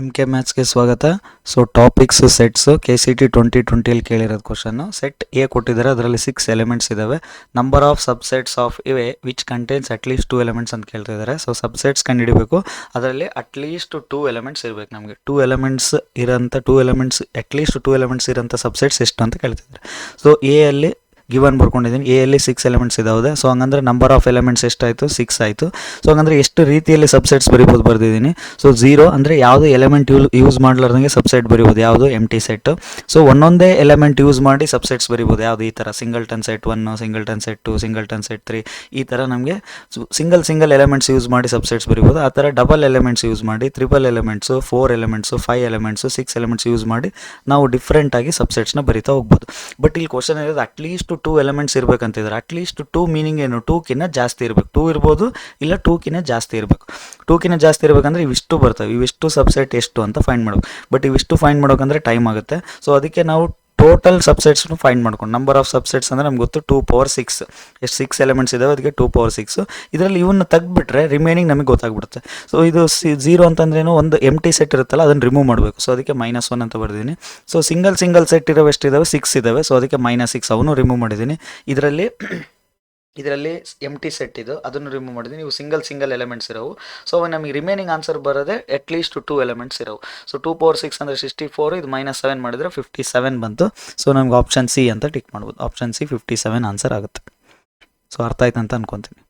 MK ಮ್ಯಾಥ್ಸ್ಗೆ ಸ್ವಾಗತ. So topics sets KCT 2020 ಕೇಳಿರೋದು ಕ್ವಶನ್ನು. ಸೆಟ್ ಎ ಕೊಟ್ಟಿದ್ದಾರೆ, ಅದರಲ್ಲಿ 6 ಎಲಿಮೆಂಟ್ಸ್ ಇದ್ದಾವೆ. ನಂಬರ್ ಆಫ್ ಸಬ್ಸೆಟ್ಸ್ ಆಫ್ ಇವೆ ವಿಚ್ ಕಂಟೈನ್ಸ್ ಅಟ್ಲೀಸ್ಟ್ 2 ಎಲಿಮೆಂಟ್ಸ್ ಅಂತ ಕೇಳ್ತಾ ಇದ್ದಾರೆ. ಸೊ ಸಬ್ಸೆಟ್ಸ್ ಕಂಡುಹಿಡಬೇಕು, ಅದರಲ್ಲಿ ಅಟ್ಲೀಸ್ಟ್ 2 ಎಲಿಮೆಂಟ್ಸ್ ಇರಬೇಕು. ನಮಗೆ 2 ಎಲಿಮೆಂಟ್ಸ್ ಅಟ್ಲೀಸ್ಟ್ 2 ಎಲಿಮೆಂಟ್ಸ್ ಇರೋಂಥ ಸಬ್ಸೆಟ್ಸ್ ಎಷ್ಟು ಅಂತ ಕೇಳ್ತಿದ್ದಾರೆ. ಸೊ ಎ ಅಲ್ಲಿ ಗಿವನ್ ಬರ್ಕೊಂಡಿದ್ದೀನಿ, ಎ ಅಲ್ಲಿ 6 ಎಲಿಮೆಂಟ್ಸ್ ಇದಾವೆ. ಸೊ ಹಂಗಂದ್ರೆ ನಂಬರ್ ಆಫ್ ಎಲಿಮೆಂಟ್ಸ್ ಎಷ್ಟಾಯಿತು? 6 ಆಯಿತು. ಸೊ ಹಂಗಂದ್ರೆ ಎಷ್ಟು ರೀತಿಯಲ್ಲಿ ಸಬ್ಸೆಟ್ಸ್ ಬರಿಬೋದು ಬರ್ದಿದ್ದೀನಿ. ಸೊ 0 ಅಂದರೆ ಯಾವುದು ಎಲಿಮೆಂಟ್ ಯೂಸ್ ಮಾಡಲಾರ್ದಂಗೆ ಸಬ್ಸೆಟ್ ಬರಿಬೋದು, ಯಾವುದು ಎಂಟಿ ಸೆಟ್. ಸೊ ಒಂದೊಂದೇ ಎಲಿಮೆಂಟ್ ಯೂಸ್ ಮಾಡಿ ಸಬ್ಸೆಟ್ಸ್ ಬರಿಬೋದು, ಯಾವುದು ಈ ಥರ singleton set 1, singleton set 2, singleton set 3, ಈ ಥರ ನಮಗೆ ಸಿಂಗಲ್ ಎಲಿಮೆಂಟ್ಸ್ ಯೂಸ್ ಮಾಡಿ ಸಬ್ಸೆಟ್ಸ್ ಬರಿಬೋದು. ಆ ಥರ ಡಬಲ್ ಎಲಿಮೆಂಟ್ಸ್ ಯೂಸ್ ಮಾಡಿ, triple elements, 4 elements, 5 elements, 6 elements use ಮಾಡಿ ನಾವು ಡಿಫ್ರೆಂಟಾಗಿ ಸಬ್ಸೆಟ್ಸ್ನ ಬರಿತಾ ಹೋಗ್ಬೋದು. ಬಟ್ ಇಲ್ಲಿ ಕ್ವಶನ್ ಇರೋದು ಅಟ್ಲೀಸ್ಟ್ 2 ಎಲಿಮೆಂಟ್ಸ್ ಇರಬೇಕಂತಿದ್ದಾರೆ. ಅಟ್ಲೀಸ್ಟ್ 2 ಮೀನಿಂಗ್ ಏನು? 2ಕಿನ್ನ ಜಾಸ್ತಿ ಇರಬೇಕು. 2 ಇರ್ಬೋದು, ಇಲ್ಲ 2ಕಿನ್ನ ಜಾಸ್ತಿ ಇರಬೇಕು. 2ಕಿನ್ನ ಜಾಸ್ತಿ ಇರಬೇಕಂದ್ರೆ ಇವಿಷ್ಟು ಬರ್ತವೆ, ಇವಿಷ್ಟು ಸಬ್ಸೆಟ್ ಎಷ್ಟು ಅಂತ ಫೈಂಡ್ ಮಾಡಬೇಕು. ಬಟ್ ಇವಿಷ್ಟು ಫೈಂಡ್ ಮಾಡೋಕಂದ್ರೆ ಟೈಮ್ ಆಗುತ್ತೆ. ಸೊ ಅದಕ್ಕೆ ನಾವು ಟೋಟಲ್ ಸಬ್ಸೆಟ್ಸ್ನು ಫೈಂಡ್ ಮಾಡ್ಕೊಂಡು, ನಂಬರ್ ಆಫ್ ಸಬ್ಸೆಟ್ಸ್ ಅಂದರೆ ನಮ್ಗೆ ಗೊತ್ತು 2/6. ಎಷ್ಟು 6 ಎಲಿಮೆಂಟ್ಸ್ ಇದಾವೆ, ಅದಕ್ಕೆ 2/6. ಇದರಲ್ಲಿ ಇವನ್ನ ತೆಗೆದುಬಿಟ್ರೆ ರಿಮೈನಿಂಗ್ ನಮಗೆ ಗೊತ್ತಾಗ್ಬಿಡುತ್ತೆ. ಸೊ ಇದು 0 ಅಂತಂದ್ರೇನು, ಒಂದು ಎಂಟಿ ಸೆಟ್ ಇರುತ್ತಲ್ಲ ಅದನ್ನು ರಿಮೂವ್ ಮಾಡಬೇಕು. ಸೊ ಅದಕ್ಕೆ -1 ಅಂತ ಬರ್ದಿದ್ದೀನಿ. ಸೊ ಸಿಂಗಲ್ ಸೆಟ್ ಇರೋ ಎಷ್ಟಿದ್ದಾವೆ? 6 ಇದ್ದಾವೆ. ಸೊ ಅದಕ್ಕೆ -6 ಅವನು ರಿಮೂವ್ ಮಾಡಿದ್ದೀನಿ. ಇದರಲ್ಲಿ ಎಂಟಿ ಸೆಟ್ ಇದು, ಅದನ್ನು ರಿಮೂವ್ ಮಾಡಿದ್ದೀನಿ. ನೀವು ಸಿಂಗಲ್ ಎಲಿಮೆಂಟ್ಸ್ ಇರೋವು. ಸೊ ನಮಗೆ ರಿಮೈನಿಂಗ್ ಆನ್ಸರ್ ಬರೋದೇ ಅಟ್ಲೀಸ್ಟ್ 2 ಎಲಿಮೆಂಟ್ಸ್ ಇರೋವು. ಸೊ 2/6 ಅಂದರೆ 64, ಇದು -7 ಮಾಡಿದರೆ 57 ಬಂತು. ಸೊ ನಮ್ಗೆ ಆಪ್ಷನ್ ಸಿ ಅಂತ ಟಿಕ್ ಮಾಡ್ಬೋದು. ಆಪ್ಷನ್ ಸಿ 57 ಆನ್ಸರ್ ಆಗುತ್ತೆ. ಸೊ ಅರ್ಥ ಆಯ್ತು ಅಂತ ಅನ್ಕೊತೀನಿ.